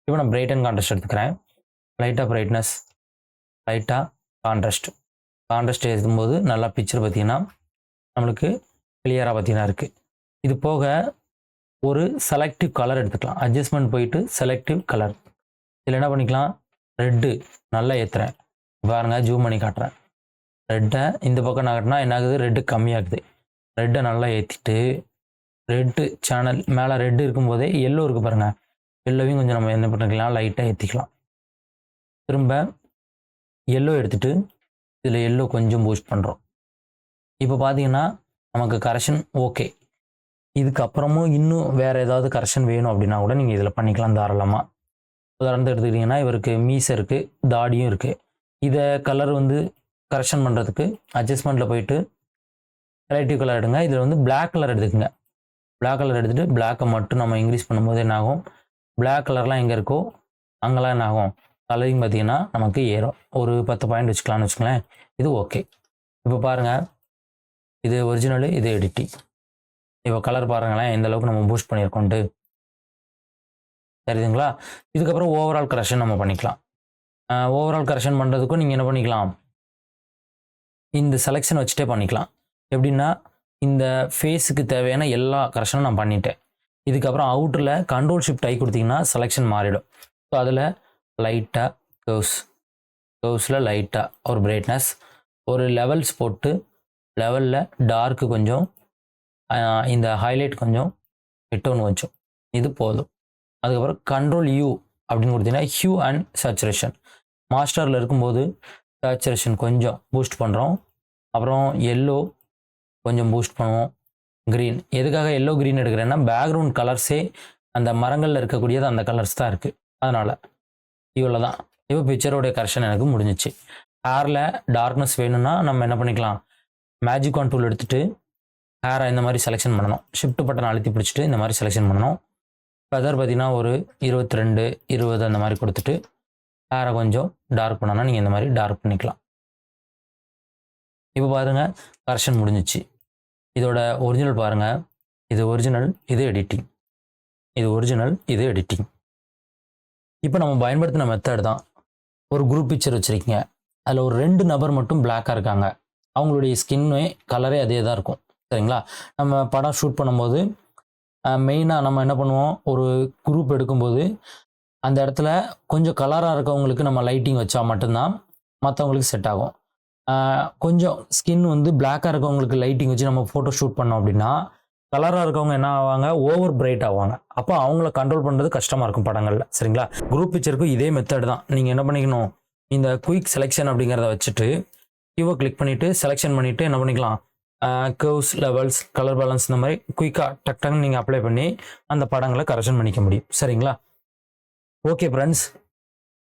இப்போ நான் bright and contrast எடுத்துக்கிறேன். லைட்டாக பிரைட்னஸ், லைட்டாக கான்ட்ராஸ்ட் எழுதும்போது நல்லா பிக்சர் பார்த்தீங்கன்னா நம்மளுக்கு கிளியராக பார்த்தீங்கன்னா இருக்குது. இது போக ஒரு செலக்டிவ் கலர் எடுத்துக்கலாம். அட்ஜஸ்ட்மெண்ட் போயிட்டு செலக்டிவ் கலர். இதில் என்ன பண்ணிக்கலாம், ரெட்டு நல்லா ஏற்றுறேன் பாருங்க, ஜூம் பண்ணி காட்டுறேன். ரெட்டை இந்த பக்கம் நகட்டினா என்ன ஆகுது, ரெட்டு கம்மியாகுது. ரெட்டை நல்லா ஏற்றிட்டு ரெட்டு சேனல் மேலே ரெட்டு இருக்கும்போதே எல்லோ இருக்குது பாருங்கள், எல்லோவையும் கொஞ்சம் நம்ம என்ன பண்ணிக்கலாம், லைட்டாக ஏற்றிக்கலாம். திரும்ப எல்லோ எடுத்துகிட்டு இதில் எல்லோ கொஞ்சம் பூஸ்ட் பண்ணுறோம். இப்போ பார்த்தீங்கன்னா நமக்கு கரெக்ஷன் ஓகே. இதுக்கப்புறமும் இன்னும் வேறு ஏதாவது கரெக்ஷன் வேணும் அப்படின்னா கூட நீங்கள் இதில் பண்ணிக்கலாம் தாராளமாக. உதாரணத்துக்கு எடுத்துக்கிட்டிங்கன்னா இவருக்கு மீசை இருக்குது, தாடியும் இருக்குது. இதை கலர் வந்து கரெக்ஷன் பண்ணுறதுக்கு அட்ஜஸ்ட்மெண்ட்டில் போயிட்டு செலக்டிவ் கலர் எடுங்க. இதில் வந்து பிளாக் கலர் எடுத்துக்கோங்க. பிளாக் கலர் எடுத்துகிட்டு பிளாக்கை மட்டும் நம்ம இன்க்ரீஸ் பண்ணும்போது என்ன ஆகும், பிளாக் கலர்லாம் எங்கே இருக்கோ அங்கெல்லாம் என்ன ஆகும், கலரிங் பார்த்தீங்கன்னா நமக்கு ஏறும். ஒரு 10 பாயிண்ட் வச்சுக்கலாம்னு வச்சுக்கோங்களேன். இது ஓகே. இப்போ பாருங்கள், இது ஒரிஜினலு, இது எடிட்டிங். இப்போ கலர் பாருங்களேன் எந்த அளவுக்கு நம்ம பூஸ்ட் பண்ணியிருக்கோன்ட்டு, தெரியுதுங்களா? இதுக்கப்புறம் ஓவரால் கரெக்ஷன் நம்ம பண்ணிக்கலாம். ஓவரால் கரெக்ஷன் பண்ணுறதுக்கும் நீங்கள் என்ன பண்ணிக்கலாம், இந்த செலெக்ஷன் வச்சுட்டே பண்ணிக்கலாம். எப்படின்னா இந்த ஃபேஸுக்கு தேவையான எல்லா கரெக்ஷனும் நான் பண்ணிட்டேன். இதுக்கப்புறம் அவுட்டரில் Ctrl+Shift+I கொடுத்தீங்கன்னா செலெக்ஷன் மாறிடும். ஸோ அதில் லைட்டாக கர்வ்ஸில் லைட்டாக ஒரு பிரைட்னஸ், ஒரு லெவல்ஸ் போட்டு லெவலில் டார்க்கு கொஞ்சம், இந்த ஹைலைட் கொஞ்சம், ஹிட்டோன் கொஞ்சம், இது போதும். அதுக்கப்புறம் Ctrl+U அப்படின்னு கொடுத்தீங்கன்னா ஹியூ அண்ட் சேச்சுரேஷன். மாஸ்டரில் இருக்கும்போது சேச்சுரேஷன் கொஞ்சம் பூஸ்ட் பண்ணுறோம். அப்புறம் எல்லோ கொஞ்சம் பூஸ்ட் பண்ணுவோம். க்ரீன், எதுக்காக எல்லோ க்ரீன் எடுக்கிறேன்னா பேக்ரவுண்ட் கலர்ஸே அந்த மரங்களில் இருக்கக்கூடியது அந்த கலர்ஸ் தான் இருக்குது. அதனால் இவ்வளோ தான். இப்போ பிக்சரோடைய கரெக்ஷன் எனக்கு முடிஞ்சிச்சு. ஹேரில் டார்க்னஸ் வேணும்னா நம்ம என்ன பண்ணிக்கலாம், மேஜிக் ஆன் டூல் எடுத்துகிட்டு ஹேரை இந்த மாதிரி செலெக்ஷன் பண்ணணும். ஷிஃப்ட் பட்டன் அழுத்தி பிடிச்சிட்டு இந்த மாதிரி செலெக்ஷன் பண்ணணும். ஃபெதர் பார்த்தீங்கன்னா ஒரு 22, 20 அந்த மாதிரி கொடுத்துட்டு ஹேரை கொஞ்சம் டார்க் பண்ணோன்னா நீங்கள் இந்த மாதிரி டார்க் பண்ணிக்கலாம். இப்போ பாருங்கள் கரெக்ஷன் முடிஞ்சிச்சு. இதோட ஒரிஜினல் பாருங்கள், இது ஒரிஜினல், இது எடிட்டிங். இது ஒரிஜினல், இது எடிட்டிங். இப்போ நம்ம பயன்படுத்தின மெத்தட் தான். ஒரு குரூப் பிக்சர் வச்சுருக்கீங்க, அதில் ஒரு 2 நபர் மட்டும் பிளாக்காக இருக்காங்க. அவங்களுடைய ஸ்கின்னே கலரே அதே தான் இருக்கும். சரிங்களா? நம்ம படம் ஷூட் பண்ணும்போது மெயினாக நம்ம என்ன பண்ணுவோம், ஒரு குரூப் எடுக்கும்போது அந்த இடத்துல கொஞ்சம் கலராக இருக்கவங்களுக்கு நம்ம லைட்டிங் வச்சா மட்டும்தான் மற்றவங்களுக்கு செட் ஆகும். கொஞ்சம் ஸ்கின் வந்து பிளாக்காக இருக்கவங்களுக்கு லைட்டிங் வச்சு நம்ம ஃபோட்டோ ஷூட் பண்ணோம் அப்படின்னா கலராக இருக்கவங்க என்ன ஆவாங்க, ஓவர் பிரைட் ஆவாங்க. அப்போ அவங்கள கண்ட்ரோல் பண்ணுறது கஷ்டமாக இருக்கும் படங்களில். சரிங்களா? குரூப் பிக்சருக்கும் இதே மெத்தட் தான். நீங்கள் என்ன பண்ணிக்கணும், இந்த குயிக் செலெக்ஷன் அப்படிங்கிறத வச்சுட்டு கீவை கிளிக் பண்ணிவிட்டு செலெக்ஷன் பண்ணிவிட்டு என்ன பண்ணிக்கலாம், கர்வ்ஸ், லெவல்ஸ், கலர் பேலன்ஸ் இந்த மாதிரி குயிக்காக டக்குன்னு நீங்கள் அப்ளை பண்ணி அந்த படங்களை கரெக்ஷன் பண்ணிக்க முடியும். சரிங்களா? Okay friends,